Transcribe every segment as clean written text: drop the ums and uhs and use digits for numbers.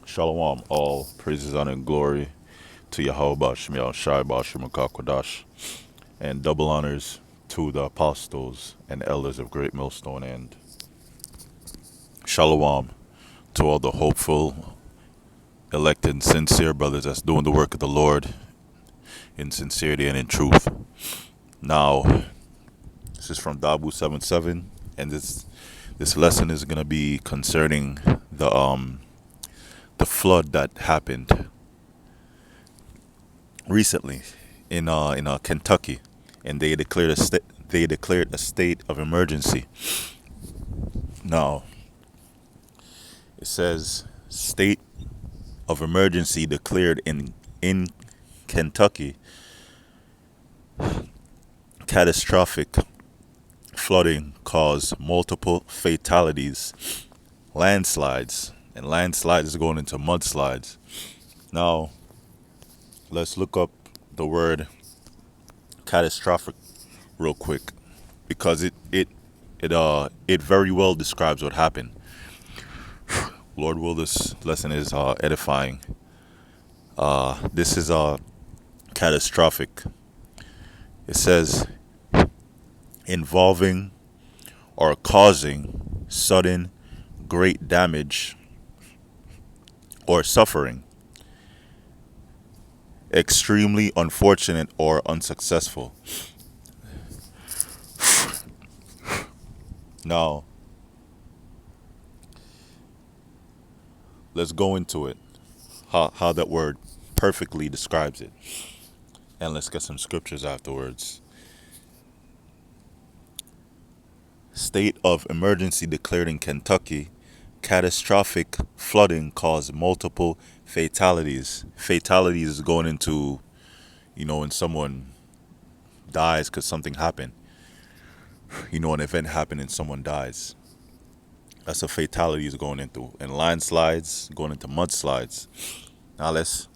Shalom, all praises, honor, and glory to Yahweh Shemiel Shai Bashim Kakwadash, and double honors to the apostles and elders of Great Millstone, and Shalom to all the hopeful, elected, and sincere brothers that's doing the work of the Lord in sincerity and in truth. Now, this is from Dabu 7:7, and this lesson is gonna be concerning the flood that happened recently in Kentucky, and they declared a state of emergency. Now it says state of emergency declared in Kentucky. Catastrophic flooding caused multiple fatalities, landslides, and landslides is going into mudslides. Now let's look up the word catastrophic real quick, because it very well describes what happened. Lord will this lesson is edifying. This is catastrophic. It says involving or causing sudden great damage or suffering, extremely unfortunate or unsuccessful. Now, let's go into it, how that word perfectly describes it. And let's get some scriptures afterwards. State of emergency declared in Kentucky. Catastrophic flooding caused multiple fatalities. Fatalities is going into, when someone dies because something happened. An event happened and someone dies. That's what fatality is going into. And landslides going into mudslides. Now let's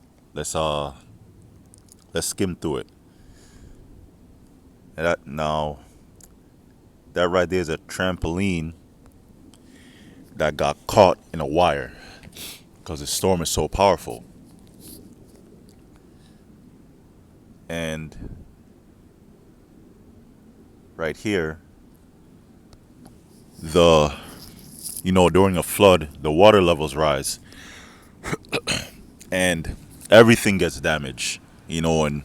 skim through it. And that right there is a trampoline that got caught in a wire because the storm is so powerful. And right here, during a flood, the water levels rise and everything gets damaged, and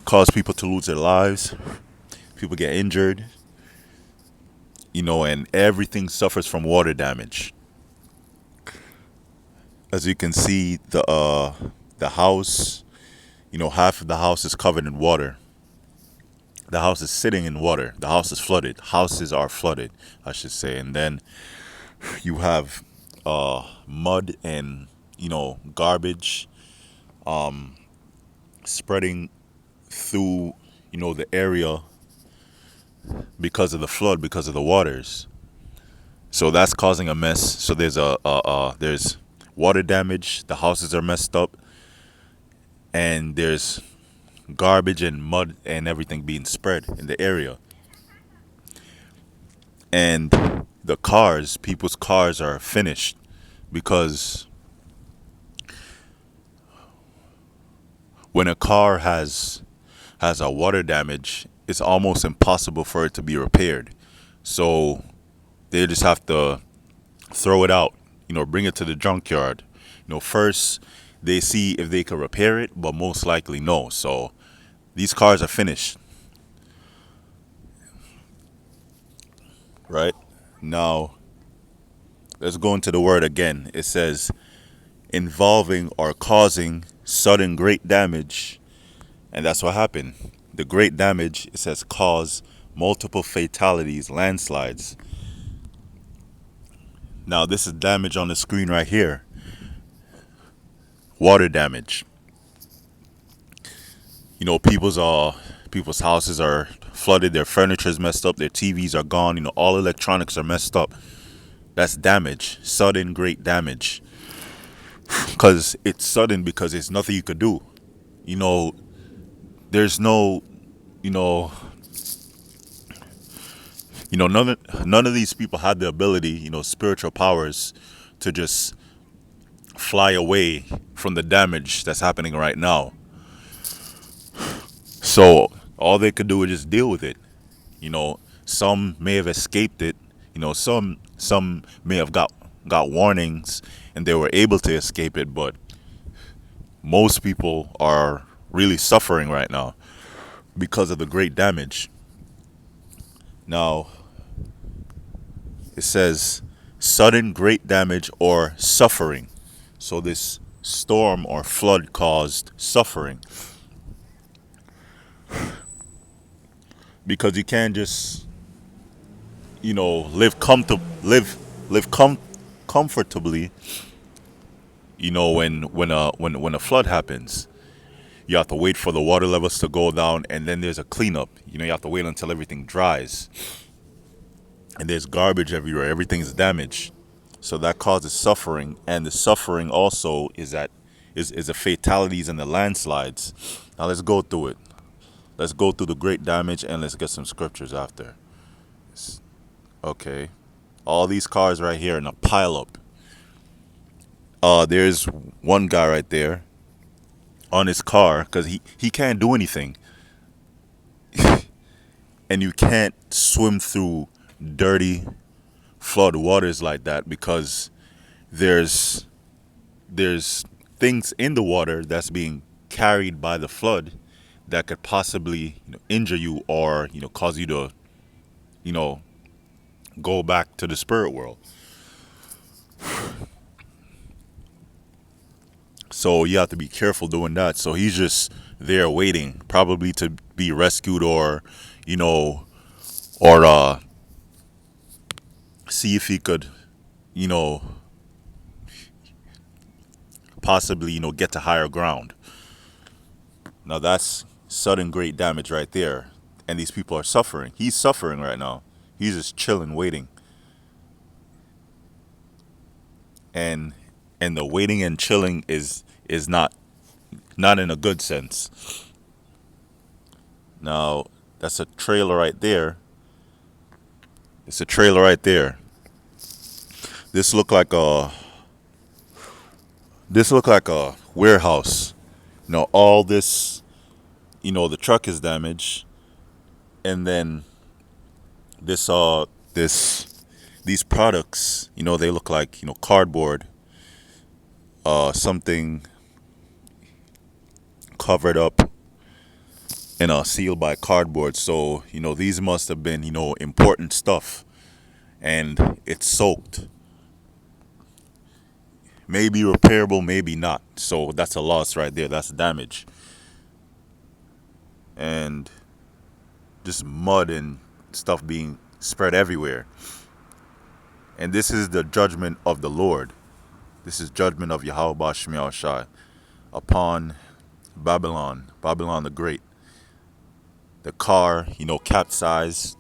cause people to lose their lives. People get injured, and everything suffers from water damage. As you can see, the house, half of the house is covered in water. The house is sitting in water. The house is flooded. Houses are flooded, I should say. And then you have mud and garbage spreading through the area because of the flood, because of the waters. So that's causing a mess. So there's water damage. The houses are messed up, and there's garbage and mud and everything being spread in the area. And people's cars are finished, because when a car has a water damage, it's almost impossible for it to be repaired. So they just have to throw it out, bring it to the junkyard. First they see if they can repair it, but most likely no. So these cars are finished. Right? Now, let's go into the word again. It says involving or causing sudden great damage. And that's what happened. The great damage, it says, cause multiple fatalities, landslides. Now, this is damage on the screen right here. Water damage. People's houses are flooded, their furniture is messed up, their TVs are gone, all electronics are messed up. That's damage, sudden great damage. Because it's sudden, because there's nothing you could do. There's no, none of these people had the ability, spiritual powers, to just fly away from the damage that's happening right now. So all they could do is just deal with it. You know, some may have escaped it. You know, some may have got warnings and they were able to escape it, but most people are really suffering right now because of the great damage. Now, it says sudden great damage or suffering. So this storm or flood caused suffering because you can't just, live comfortably, when a flood happens. You have to wait for the water levels to go down, and then there's a cleanup. You have to wait until everything dries. And there's garbage everywhere. Everything's damaged. So that causes suffering, and the suffering also is the fatalities and the landslides. Now let's go through it. Let's go through the great damage, and let's get some scriptures after. Okay. All these cars right here in a pile up. There's one guy right there on his car because he can't do anything. And you can't swim through dirty flood waters like that because there's things in the water that's being carried by the flood that could possibly injure you or cause you to you know go back to the spirit world. So you have to be careful doing that. So he's just there waiting, probably to be rescued or you know or see if he could you know possibly get to higher ground. Now that's sudden great damage right there. And these people are suffering. He's suffering right now. He's just chilling, waiting. And the waiting and chilling is not in a good sense. Now that's a trailer right there. It's a trailer right there. This looked like a warehouse. All this, the truck is damaged, and then this these products, they look like cardboard, something covered up and sealed by cardboard. So these must have been important stuff, and it's soaked. Maybe repairable, maybe not. So that's a loss right there. That's damage, and just mud and stuff being spread everywhere. And this is the judgment of the Lord. This is judgment of Yahweh Shemiah Shai upon Babylon the Great. The car, capsized.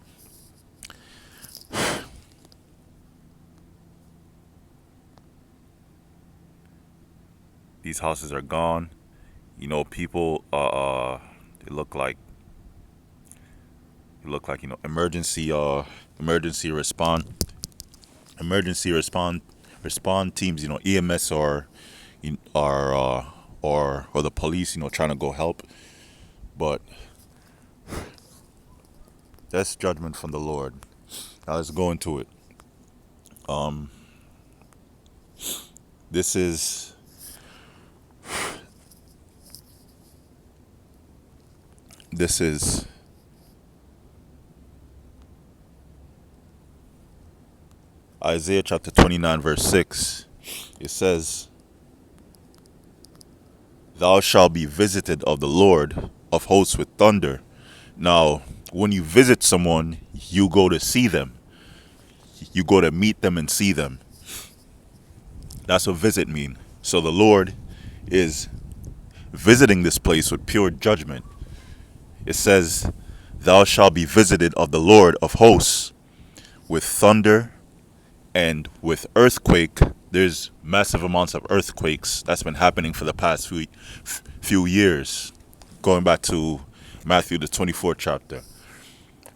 These houses are gone. People they look like emergency respond teams, EMS or the police, trying to go help. But that's judgment from the Lord. Now let's go into it. This is Isaiah chapter 29 verse 6. It says, "Thou shalt be visited of the Lord of hosts with thunder." Now, when you visit someone, you go to see them. You go to meet them and see them. That's what visit mean. So the Lord is visiting this place with pure judgment. It says, "Thou shalt be visited of the Lord of hosts with thunder and with earthquake." There's massive amounts of earthquakes that's been happening for the past few years, going back to Matthew the 24th chapter.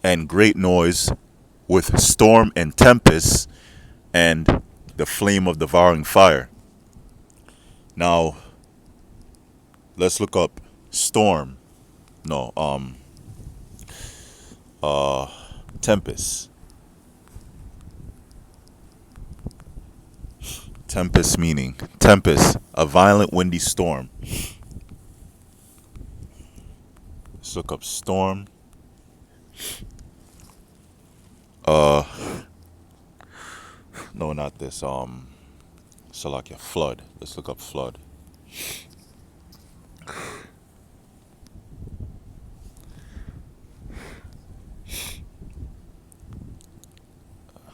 And great noise with storm and tempest and the flame of devouring fire. Now let's look up storm. No, tempest. Tempest meaning tempest, a violent windy storm. Let's look up storm. Uh, no, not this. Salakia, flood. Let's look up flood.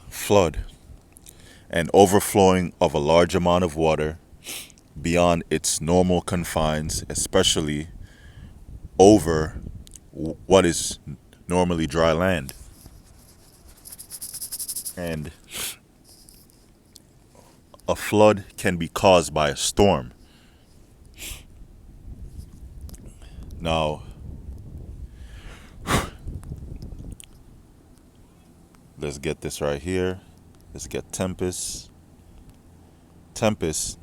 Flood, an overflowing of a large amount of water beyond its normal confines, especially over what is normally dry land. And a flood can be caused by a storm. Now, let's get this right here. Let's get tempest. Tempest.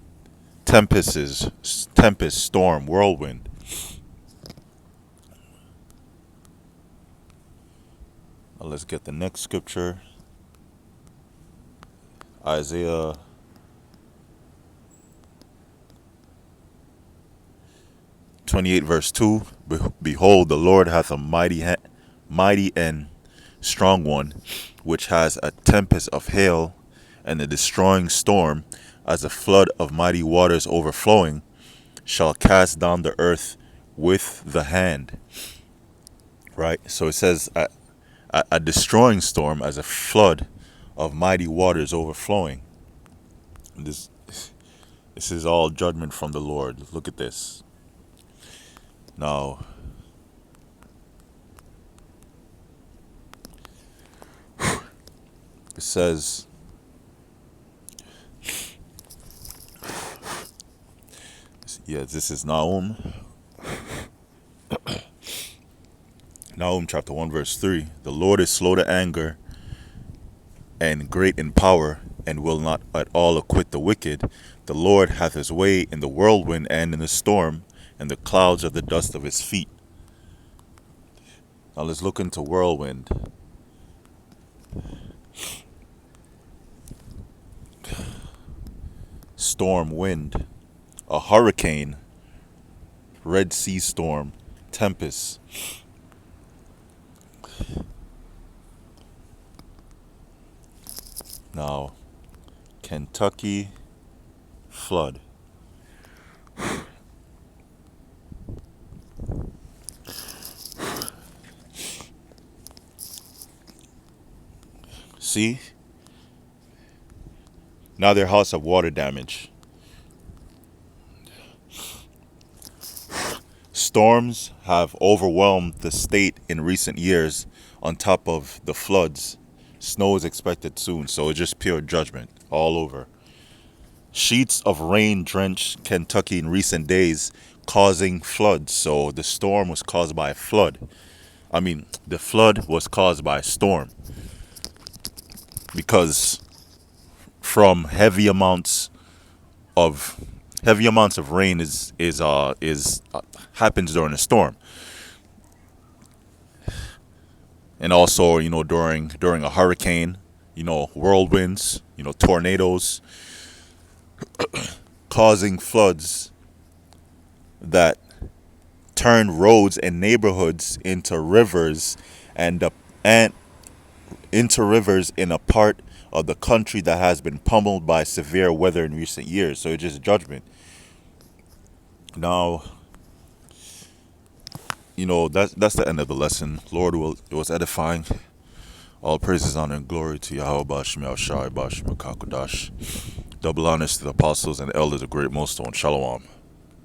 Tempest is tempest, storm, whirlwind. Now let's get the next scripture. Isaiah 28 verse 2. Behold, the Lord hath a mighty and strong one, which has a tempest of hail and a destroying storm, as a flood of mighty waters overflowing, shall cast down the earth with the hand. Right? So it says a destroying storm as a flood of mighty waters overflowing. This is all judgment from the Lord. Look at this. Now, it says, yeah, this is Nahum. Nahum chapter 1 verse 3. The Lord is slow to anger and great in power, and will not at all acquit the wicked. The Lord hath his way in the whirlwind and in the storm, and the clouds are the dust of his feet. Now let's look into whirlwind. Storm, wind, a hurricane, Red Sea storm, tempest. Now, Kentucky flood. See? Now their house have water damage. Storms have overwhelmed the state in recent years on top of the floods. Snow is expected soon, so it's just pure judgment all over. Sheets of rain drenched Kentucky in recent days, causing floods. So the storm was caused by a flood. The flood was caused by a storm. Because from heavy amounts of rain is happens during a storm. And also, during a hurricane, whirlwinds, tornadoes, causing floods that turn roads and neighborhoods into rivers, and into rivers in a part of the country that has been pummeled by severe weather in recent years. So it's just judgment. Now, that's the end of the lesson. Lord, it was edifying. All praises, honor, and glory to Yahweh Bashim Yahshai Bashim Kakodash. Double honors to the apostles and the elders of Great Millstone. Shalom.